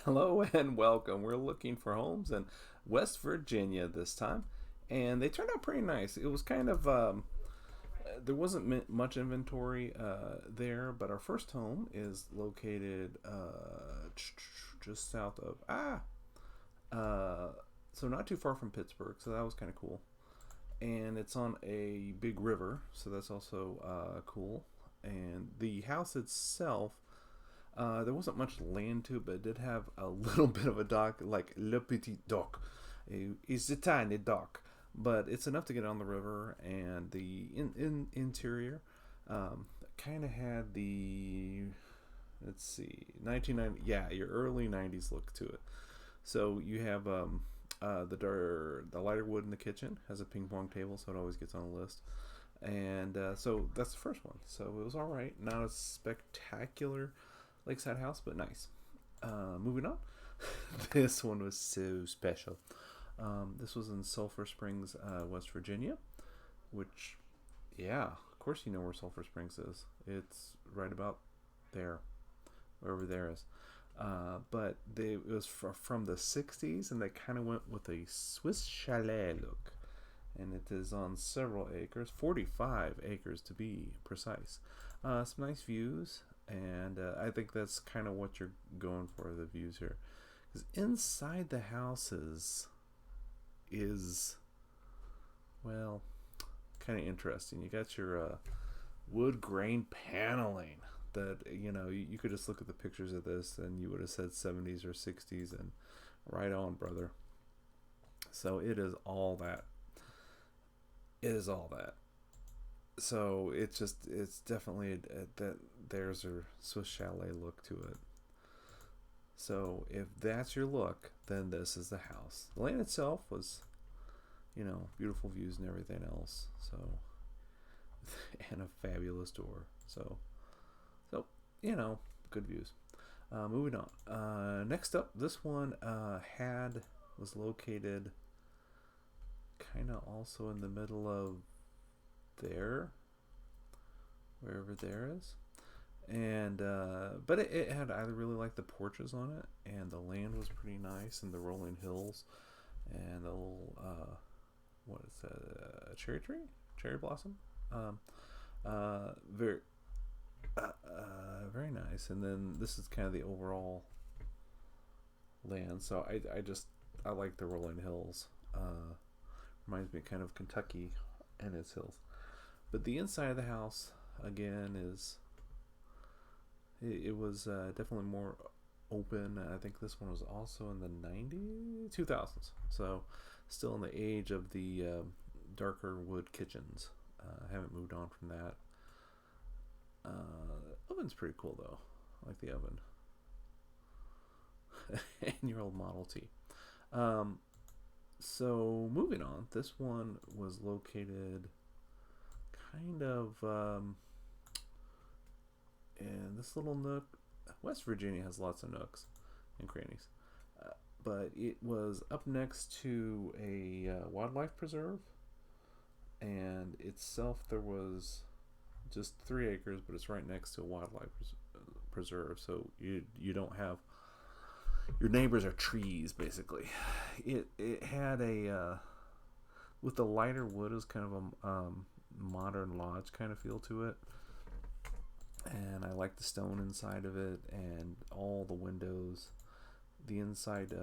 Hello and welcome. We're looking for homes in West Virginia this time, and they turned out pretty nice. It was kind of there wasn't much inventory there, but our first home is located just south of so not too far from Pittsburgh. So that was kind of cool, and it's on a big river, so that's also cool. And the house itself, there wasn't much land to it, but it did have a little bit of a dock, like le petit dock. It's a tiny dock, but it's enough to get on the river. And the interior kind of had the, let's see, 1990, yeah, your early 90s look to it. So you have the lighter wood in the kitchen has a ping pong table, so it always gets on the list. And so that's the first one. So it was all right, not a spectacular Lakeside house, but nice. Moving on. This one was so special. This was in Sulphur Springs, West Virginia, which, yeah, of course you know where Sulphur Springs is. It's right about there, wherever there is. It was from the 60s, and they kind of went with a Swiss chalet look. And it is on several acres, 45 acres to be precise. Some nice views, and I think that's kind of what you're going for, the views here. Because inside the houses is, well, kind of interesting. You got your wood grain paneling that, you could just look at the pictures of this and you would have said 70s or 60s, and right on, brother. So it is all that. It is all that. So it's definitely that there's a Swiss chalet look to it. So if that's your look, then this is the house. The land itself was, beautiful views and everything else. So, and a fabulous door. So good views. Moving on. Next up, this one was located kind of also in the middle of there, wherever there is. And but it had, I really liked the porches on it, and the land was pretty nice, and the rolling hills, and the little what is that, cherry blossom, very very nice. And then this is kind of the overall land. So I like the rolling hills. Reminds me kind of Kentucky and its hills. But the inside of the house, again, it was definitely more open. I think this one was also in the 2000s. So still in the age of the darker wood kitchens. I haven't moved on from that. Oven's pretty cool, though. I like the oven. And your old Model T. So moving on, this one was located kind of in this little nook. West Virginia has lots of nooks and crannies, but it was up next to a wildlife preserve, and itself there was just 3 acres, but it's right next to a wildlife preserve, so you don't have, your neighbors are trees, basically. It had a with the lighter wood, is kind of a modern lodge kind of feel to it, and I like the stone inside of it and all the windows. The inside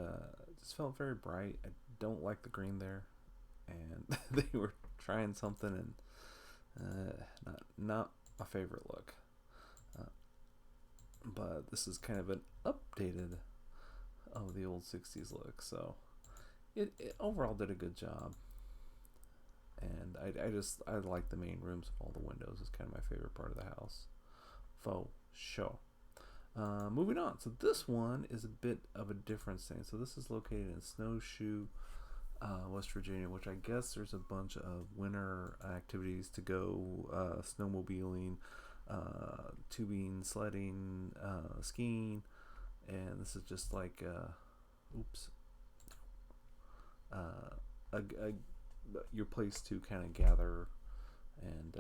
just felt very bright. I don't like the green there, and they were trying something, and not my favorite look. But this is kind of an updated of the old 60s look, so it overall did a good job. And I like the main rooms of all the windows. It's kind of my favorite part of the house, faux sure. Moving on, so this one is a bit of a different thing. So this is located in Snowshoe, West Virginia, which I guess there's a bunch of winter activities to go, snowmobiling, tubing, sledding, skiing. And this is just like your place to kind of gather and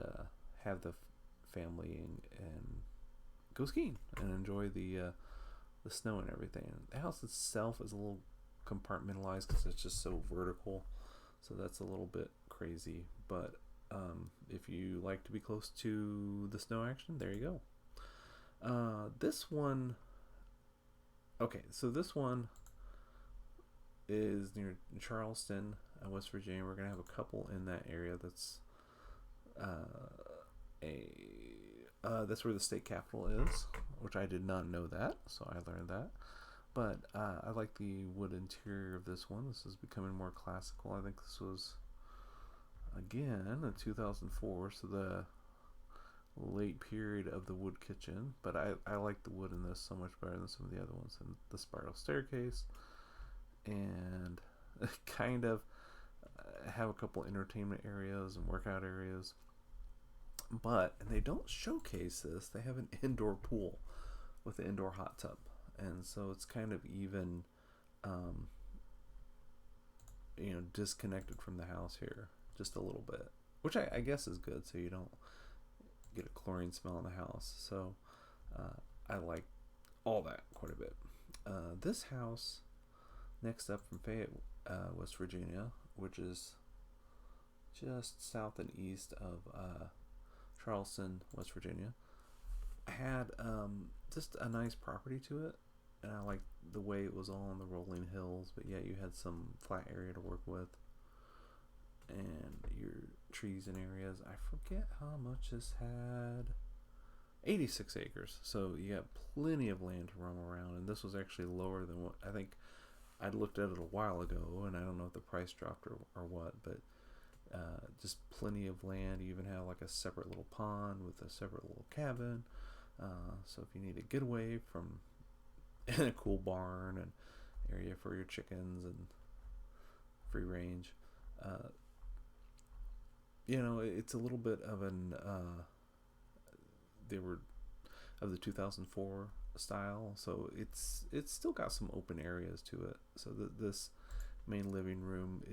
have the family and go skiing and enjoy the the snow and everything. The house itself is a little compartmentalized because it's just so vertical, so that's a little bit crazy. But if you like to be close to the snow action, there you go. This one, okay, so this one is near Charleston, West Virginia. We're gonna have a couple in that area. That's that's where the state capitol is, which I did not know that, so I learned that. But I like the wood interior of this one. This is becoming more classical. I think this was, again, in 2004, so the late period of the wood kitchen. But I like the wood in this so much better than some of the other ones. And the spiral staircase, and kind of have a couple entertainment areas and workout areas. But, and they don't showcase this, they have an indoor pool with an indoor hot tub. And so it's kind of even, disconnected from the house here just a little bit, which I guess is good, so you don't get a chlorine smell in the house. So I like all that quite a bit. This house next up from Fayette, West Virginia, which is just south and east of Charleston, West Virginia, had just a nice property to it, and I liked the way it was all on the rolling hills, but yet you had some flat area to work with, and your trees and areas. I forget how much this had. 86 acres, so you got plenty of land to roam around, and this was actually lower than what I think. I'd looked at it a while ago, and I don't know if the price dropped or what, but just plenty of land. You even have like a separate little pond with a separate little cabin. So if you need a getaway from a cool barn and area for your chickens and free range, it's a little bit of an they were of the 2004 style, so it's still got some open areas to it. So this main living room,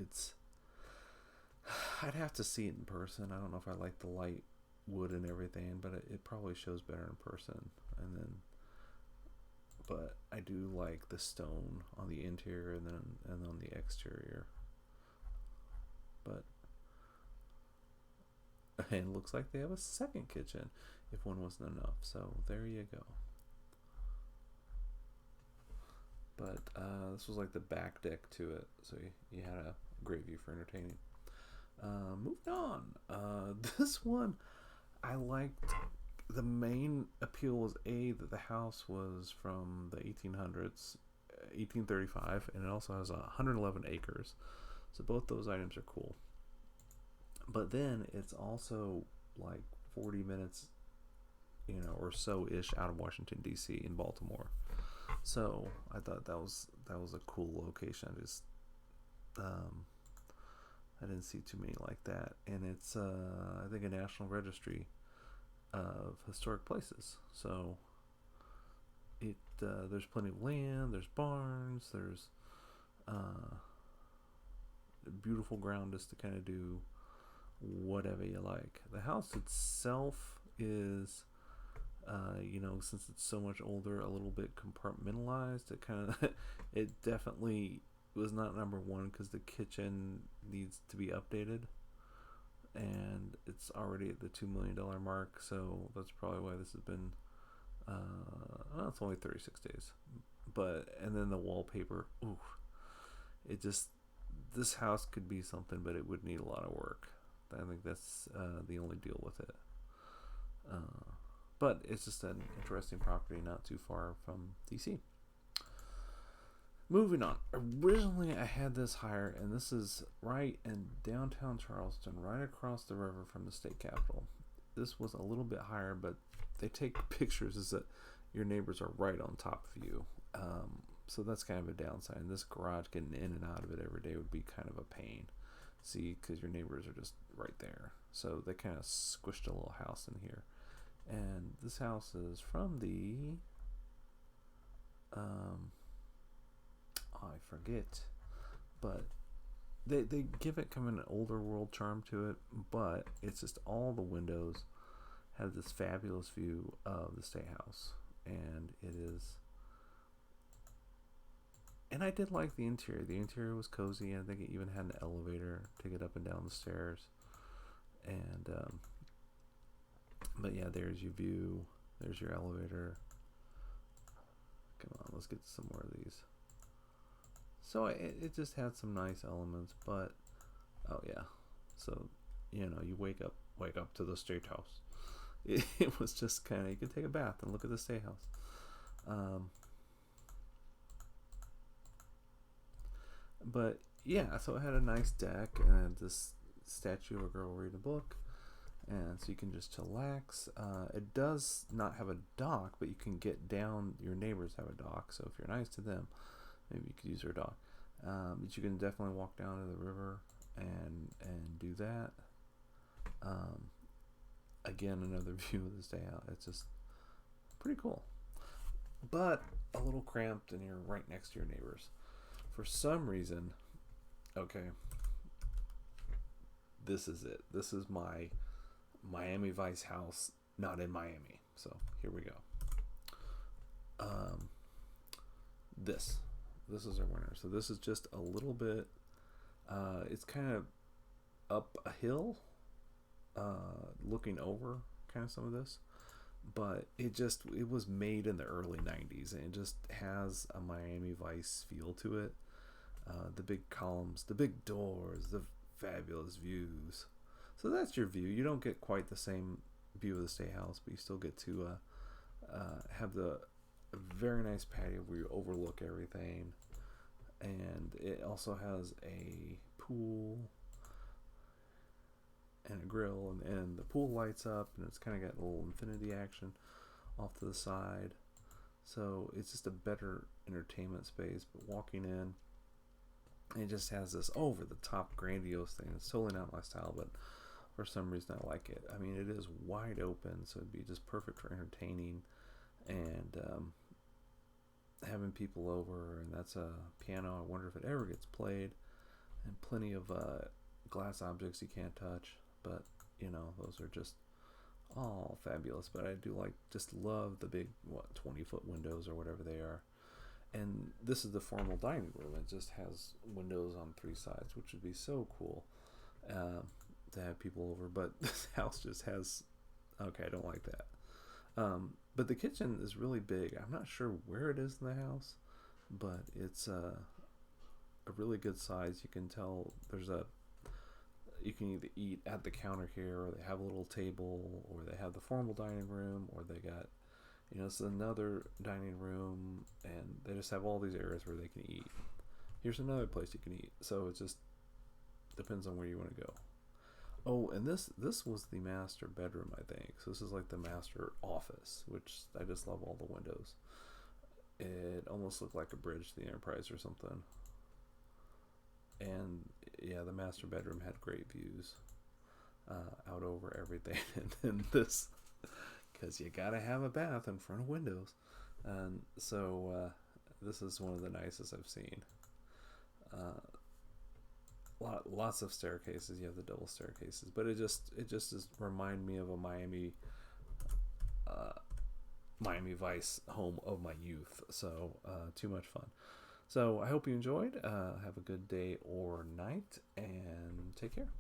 I'd have to see it in person. I don't know if I like the light wood and everything, but it probably shows better in person. But I do like the stone on the interior and on the exterior. But and it looks like they have a second kitchen if one wasn't enough. So there you go. But this was like the back deck to it, so you had a great view for entertaining. Moving on. This one, I liked. The main appeal was that the house was from the 1800s, 1835, and it also has 111 acres. So both those items are cool. But then it's also like 40 minutes, or so-ish out of Washington, D.C. in Baltimore. So I thought that was a cool location. I didn't see too many like that, and it's I think a National Registry of Historic Places. So there's plenty of land. There's barns. There's beautiful ground just to kind of do whatever you like. The house itself is, since it's so much older, a little bit compartmentalized. It definitely was not number one because the kitchen needs to be updated, and it's already at the $2 million mark. So that's probably why this has been. It's only 36 days, and then the wallpaper. Ooh, this house could be something, but it would need a lot of work. I think that's the only deal with it. But it's just an interesting property not too far from DC. Moving on. Originally, I had this higher, and this is right in downtown Charleston, right across the river from the state capitol. This was a little bit higher, but they take pictures is that your neighbors are right on top of you. So that's kind of a downside. And this garage, getting in and out of it every day would be kind of a pain. See, because your neighbors are just right there. So they kind of squished a little house in here. And this house is from the I forget, but they give it kind of an older world charm to it, but it's just all the windows have this fabulous view of the state house, and it is And I did like the interior. The interior was cozy. I think it even had an elevator to get up and down the stairs. And but yeah, there's your view. There's your elevator. Come on, let's get some more of these. So it just had some nice elements, but oh yeah. So you wake up to the state house. It was just kind of, you could take a bath and look at the state house. But yeah, so it had a nice deck and this statue of a girl reading a book, and so you can just chillax. It does not have a dock, but you can get down. Your neighbors have a dock, so if you're nice to them, maybe you could use their dock. But you can definitely walk down to the river and do that. Again, another view of this day out. It's just pretty cool, but a little cramped, and you're right next to your neighbors. For some reason, okay, this is it. This is my Miami Vice house, not in Miami. So here we go. This is our winner. So this is just a little bit. It's kind of up a hill, looking over kind of some of this, but it was made in the early 90s, and it just has a Miami Vice feel to it. The big columns, the big doors, the fabulous views. So that's your view. You don't get quite the same view of the state house, but you still get to have the very nice patio where you overlook everything. And it also has a pool and a grill, and the pool lights up, and it's kind of got a little infinity action off to the side. So it's just a better entertainment space. But walking in, it just has this over the top grandiose thing. It's totally not my style, but for some reason I like it. I mean, it is wide open, so it'd be just perfect for entertaining and having people over. And that's a piano. I wonder if it ever gets played. And plenty of glass objects you can't touch, but those are just all fabulous. But I do love the big 20-foot windows or whatever they are. And this is the formal dining room. It just has windows on 3 sides, which would be so cool to have people over. But this house just has, okay, I don't like that. But the kitchen is really big. I'm not sure where it is in the house, but it's a really good size. You can tell you can either eat at the counter here, or they have a little table, or they have the formal dining room, or they got it's another dining room, and they just have all these areas where they can eat. Here's another place you can eat. So it just depends on where you want to go. Oh, and this was the master bedroom, I think. So this is like the master office, which I just love all the windows. It almost looked like a bridge to the Enterprise or something. And yeah, the master bedroom had great views out over everything. And then this, because you gotta have a bath in front of windows, and so this is one of the nicest I've seen. Lots of staircases. You have the double staircases, but it just remind me of a Miami Vice home of my youth. So too much fun. So I hope you enjoyed. Have a good day or night, and take care.